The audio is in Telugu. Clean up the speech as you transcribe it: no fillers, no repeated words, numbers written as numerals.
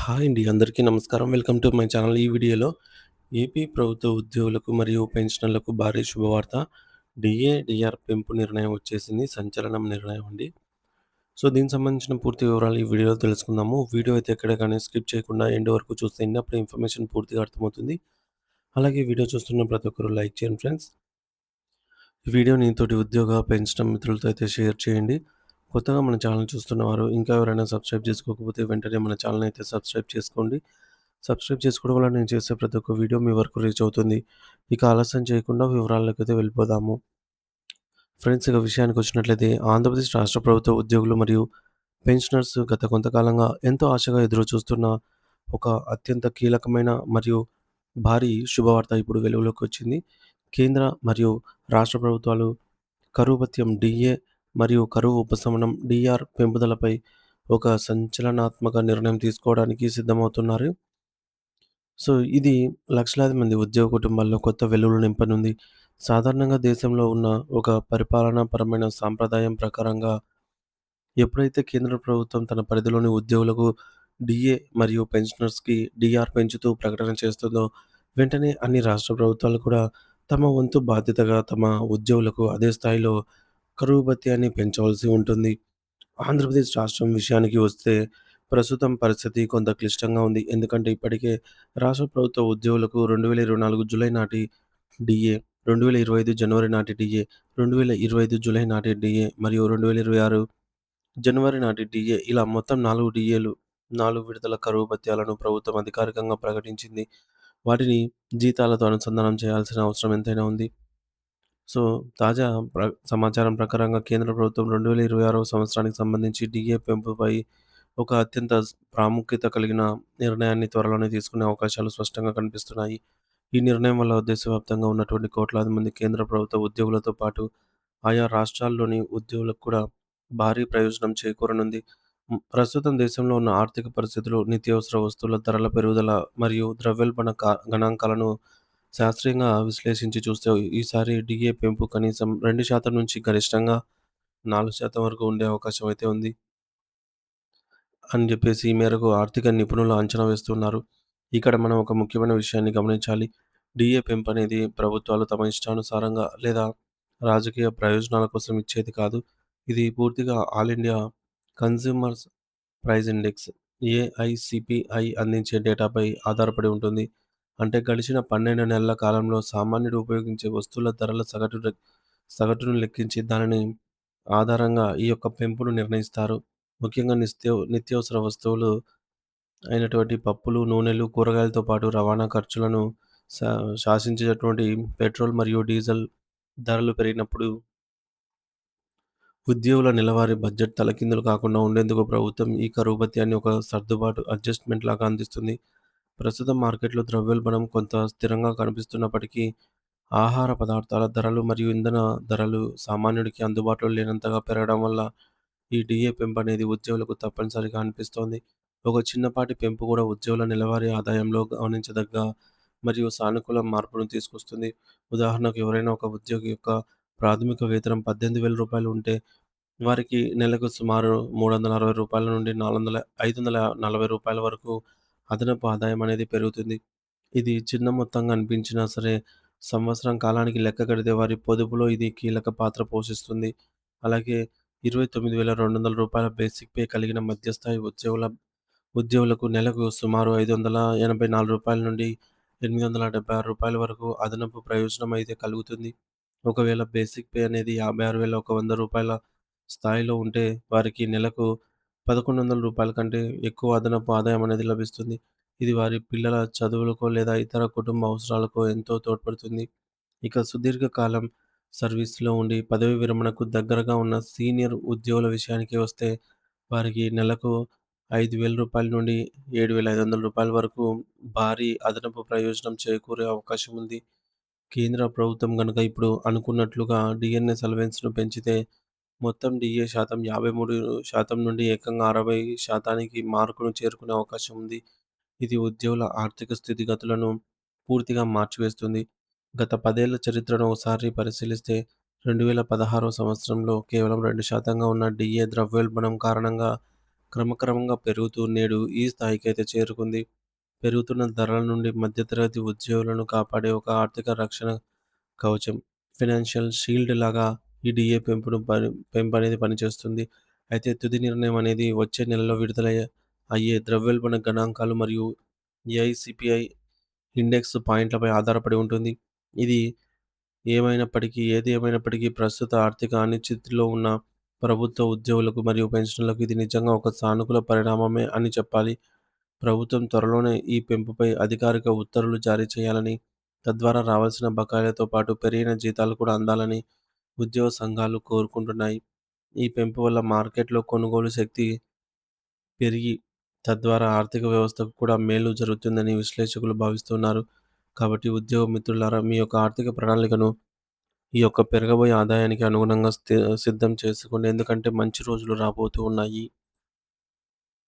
హాయ్ అండి. అందరికీ నమస్కారం. Welcome to my channel. ఈ వీడియోలో ఏపీ ప్రభుత్వ ఉద్యోగులకు మరియు పెన్షనర్లకు భారీ శుభవార్త. డీఏ, డీఆర్ పెంపు నిర్ణయం వచ్చేసింది. సంచలనం నిర్ణయం అండి. సో, దీనికి సంబంధించిన పూర్తి వివరాలు ఈ వీడియోలో తెలుసుకుందాము. వీడియో అయితే ఎక్కడ గాని స్కిప్ చేయకుండా ఎండ్ వరకు చూసేయండి. అప్పుడు ఇన్ఫర్మేషన్ పూర్తిగా అర్థమవుతుంది. అలాగే వీడియో చూస్తున్న ప్రతి ఒక్కరు లైక్ చేయండి ఫ్రెండ్స్. ఈ వీడియోని తోటి ఉద్యోగ, పెన్షన్ మిత్రులతో అయితే షేర్ చేయండి. కొత్తగా మన ఛానల్ చూస్తున్నవారు ఇంకా ఎవరైనా సబ్స్క్రైబ్ చేసుకోకపోతే వెంటనే మన ఛానల్‌ని అయితే సబ్స్క్రైబ్ చేసుకోండి. సబ్స్క్రైబ్ చేసుకోవడం వల్ల నేను చేసే ప్రతి ఒక్క వీడియో మీ వరకు రీచ్ అవుతుంది. ఇక ఆలస్యం చేయకుండా వివరాల్లోకైతే వెళ్ళిపోదాము. ఫ్రెండ్స్, ఇక విషయానికొచ్చినట్లయితే ఆంధ్రప్రదేశ్ రాష్ట్ర ప్రభుత్వ ఉద్యోగులు మరియు పెన్షనర్స్ గత కొంతకాలంగా ఎంతో ఆశగా ఎదురు చూస్తున్న ఒక అత్యంత కీలకమైన మరియు భారీ శుభవార్త ఇప్పుడు వెలుగులోకి వచ్చింది. కేంద్ర మరియు రాష్ట్ర ప్రభుత్వాలు కరువు భత్యం డీఏ మరియు కరువు ఉపశమనం డీఆర్ పెంపుదలపై ఒక సంచలనాత్మక నిర్ణయం తీసుకోవడానికి సిద్ధమవుతున్నారు. సో, ఇది లక్షలాది మంది ఉద్యోగ కుటుంబాల్లో కొత్త వెలుగులు నింపనుంది. సాధారణంగా దేశంలో ఉన్న ఒక పరిపాలనాపరమైన సాంప్రదాయం ప్రకారంగా ఎప్పుడైతే కేంద్ర ప్రభుత్వం తన పరిధిలోని ఉద్యోగులకు డీఏ మరియు పెన్షనర్స్‌కి డీఆర్ పెంచుతూ ప్రకటన చేస్తుందో, వెంటనే అన్ని రాష్ట్ర ప్రభుత్వాలు కూడా తమ వంతు బాధ్యతగా తమ ఉద్యోగులకు అదే స్థాయిలో కరువు భత్యాన్ని పెంచవలసి ఉంటుంది. ఆంధ్రప్రదేశ్ రాష్ట్రం విషయానికి వస్తే ప్రస్తుతం పరిస్థితి కొంత క్లిష్టంగా ఉంది. ఎందుకంటే ఇప్పటికే రాష్ట్ర ప్రభుత్వ ఉద్యోగులకు 2024 జూలై నాటి డీఏ, 2025 జనవరి నాటి డీఏ, 2025 జూలై నాటి డీఏ మరియు 2026 జనవరి నాటి డీఏ ఇలా మొత్తం 4 డీఏలు, 4 విడతల కరువు భత్యాలను ప్రభుత్వం అధికారికంగా ప్రకటించింది. వాటిని జీతాలతో అనుసంధానం చేయాల్సిన అవసరం ఎంతైనా ఉంది. సో, తాజా సమాచారం ప్రకారంగా కేంద్ర ప్రభుత్వం 2026 సంవత్సరానికి సంబంధించి డీఏ పెంపుపై ఒక అత్యంత ప్రాముఖ్యత కలిగిన నిర్ణయాన్ని త్వరలోనే తీసుకునే అవకాశాలు స్పష్టంగా కనిపిస్తున్నాయి. ఈ నిర్ణయం వల్ల దేశవ్యాప్తంగా ఉన్నటువంటి కోట్లాది మంది కేంద్ర ప్రభుత్వ ఉద్యోగులతో పాటు ఆయా రాష్ట్రాల్లోని ఉద్యోగులకు కూడా భారీ ప్రయోజనం చేకూరనుంది. ప్రస్తుతం దేశంలో ఉన్న ఆర్థిక పరిస్థితులు, నిత్యావసర వస్తువుల ధరల పెరుగుదల మరియు ద్రవ్యోల్బణ గణాంకాలను శాస్త్రీయంగా విశ్లేషించి చూస్తే ఈసారి డీఏ పెంపు కనీసం 2% నుంచి గరిష్టంగా 4% వరకు ఉండే అవకాశం అయితే ఉంది అని చెప్పేసి ఈ మేరకు ఆర్థిక నిపుణులు అంచనా వేస్తున్నారు. ఇక్కడ మనం ఒక ముఖ్యమైన విషయాన్ని గమనించాలి. డీఏ పెంపు అనేది ప్రభుత్వాలు తమ ఇష్టానుసారంగా లేదా రాజకీయ ప్రయోజనాల కోసం ఇచ్చేది కాదు. ఇది పూర్తిగా all India consumers price index AICPI అందించే డేటాపై ఆధారపడి ఉంటుంది. అంటే గడిచిన 12 నెలల కాలంలో సామాన్యుడు ఉపయోగించే వస్తువుల ధరల సగటును లెక్కించి దానిని ఆధారంగా ఈ యొక్క పెంపును నిర్ణయిస్తారు. ముఖ్యంగా నిత్యావసర వస్తువులు అయినటువంటి పప్పులు, నూనెలు, కూరగాయలతో పాటు రవాణా ఖర్చులను శా శాసించేటటువంటి పెట్రోల్ మరియు డీజిల్ ధరలు పెరిగినప్పుడు ఉద్యోగుల నెలవారీ బడ్జెట్ తలకిందులు కాకుండా ఉండేందుకు ప్రభుత్వం ఈ కరువు భత్యాన్ని ఒక సర్దుబాటు అడ్జస్ట్‌మెంట్ లాగా అందిస్తుంది. ప్రస్తుతం మార్కెట్‌లో ద్రవ్యోల్బణం కొంత స్థిరంగా కనిపిస్తున్నప్పటికీ, ఆహార పదార్థాల ధరలు మరియు ఇంధన ధరలు సామాన్యుడికి అందుబాటులో లేనంతగా పెరగడం వల్ల ఈ డీఏ పెంపనేది ఉద్యోగులకు తప్పనిసరిగా అనిపిస్తోంది. ఒక చిన్నపాటి పెంపు కూడా ఉద్యోగుల నెలవారీ ఆదాయంలో గమనించదగ్గ మరియు సానుకూల మార్పును తీసుకొస్తుంది. ఉదాహరణకు ఎవరైనా ఒక ఉద్యోగి యొక్క ప్రాథమిక వేతనం రూ. 18,000 ఉంటే వారికి నెలకు సుమారు రూ. 360 నుండి 540 వరకు అదనపు ఆదాయం అనేది పెరుగుతుంది. ఇది చిన్న మొత్తంగా అనిపించినా సరే, సంవత్సరం కాలానికి లెక్క కడితే వారి పొదుపులో ఇది కీలక పాత్ర పోషిస్తుంది. అలాగే రూ. 29,200 బేసిక్ పే కలిగిన మధ్యస్థాయి ఉద్యోగులకు నెలకు సుమారు రూ. 584 నుండి రూ. 876 వరకు అదనపు ప్రయోజనం అయితే కలుగుతుంది. ఒకవేళ బేసిక్ పే అనేది రూ. 56,100 స్థాయిలో ఉంటే వారికి నెలకు రూ. 1,100 కంటే ఎక్కువ అదనపు ఆదాయం అనేది లభిస్తుంది. ఇది వారి పిల్లల చదువులకో లేదా ఇతర కుటుంబ అవసరాలకో ఎంతో తోడ్పడుతుంది. ఇక సుదీర్ఘకాలం సర్వీస్‌లో ఉండి పదవీ విరమణకు దగ్గరగా ఉన్న సీనియర్ ఉద్యోగుల విషయానికి వస్తే వారికి నెలకు రూ. 5,000 నుండి రూ. 7,500 వరకు భారీ అదనపు ప్రయోజనం చేకూరే అవకాశం ఉంది. కేంద్ర ప్రభుత్వం గనుక ఇప్పుడు అనుకున్నట్లుగా డీఎన్ఎస్ అలవెన్స్‌ను పెంచితే మొత్తం డీఏ శాతం 53% నుండి ఏకంగా 60% మార్కును చేరుకునే అవకాశం ఉంది. ఇది ఉద్యోగుల ఆర్థిక స్థితిగతులను పూర్తిగా మార్చివేస్తుంది. గత 10 ఏళ్ల చరిత్రను ఒకసారి పరిశీలిస్తే 2016 సంవత్సరంలో కేవలం 2% ఉన్న డీఏ ద్రవ్యోల్బణం కారణంగా క్రమక్రమంగా పెరుగుతూ నేడు ఈ స్థాయికైతే చేరుకుంది. పెరుగుతున్న ధరల నుండి మధ్యతరగతి ఉద్యోగులను కాపాడే ఒక ఆర్థిక రక్షణ కవచం. ఫైనాన్షియల్ షీల్డ్ లాగా ఈ డీఏ పెంపనేది పనిచేస్తుంది. అయితే తుది నిర్ణయం అనేది వచ్చే నెలలో అయ్యే ద్రవ్యోల్బణ గణాంకాలు మరియు ఏఐసిపిఐ ఇండెక్స్ పాయింట్లపై ఆధారపడి ఉంటుంది. ఇది ఏది ఏమైనప్పటికీ ప్రస్తుత ఆర్థిక అనిశ్చితిలో ఉన్న ప్రభుత్వ ఉద్యోగులకు మరియు పెన్షనర్లకు ఇది నిజంగా ఒక సానుకూల పరిణామమే అని చెప్పాలి. ప్రభుత్వం త్వరలోనే ఈ పెంపుపై అధికారిక ఉత్తర్వులు జారీ చేయాలని, తద్వారా రావాల్సిన బకాయిలతో పాటు పెరిగిన జీతాలు కూడా అందాలని ఉద్యోగ సంఘాలు కోరుకుంటున్నాయి. ఈ పెంపు వల్ల మార్కెట్‌లో కొనుగోలు శక్తి పెరిగి, తద్వారా ఆర్థిక వ్యవస్థకు కూడా మేలు జరుగుతుందని విశ్లేషకులు భావిస్తున్నారు. కాబట్టి ఉద్యోగ మిత్రులారా, మీ యొక్క ఆర్థిక ప్రణాళికను ఈ యొక్క పెరగబోయే ఆదాయానికి అనుగుణంగా సిద్ధం చేసుకోండి. ఎందుకంటే మంచి రోజులు రాబోతూ ఉన్నాయి.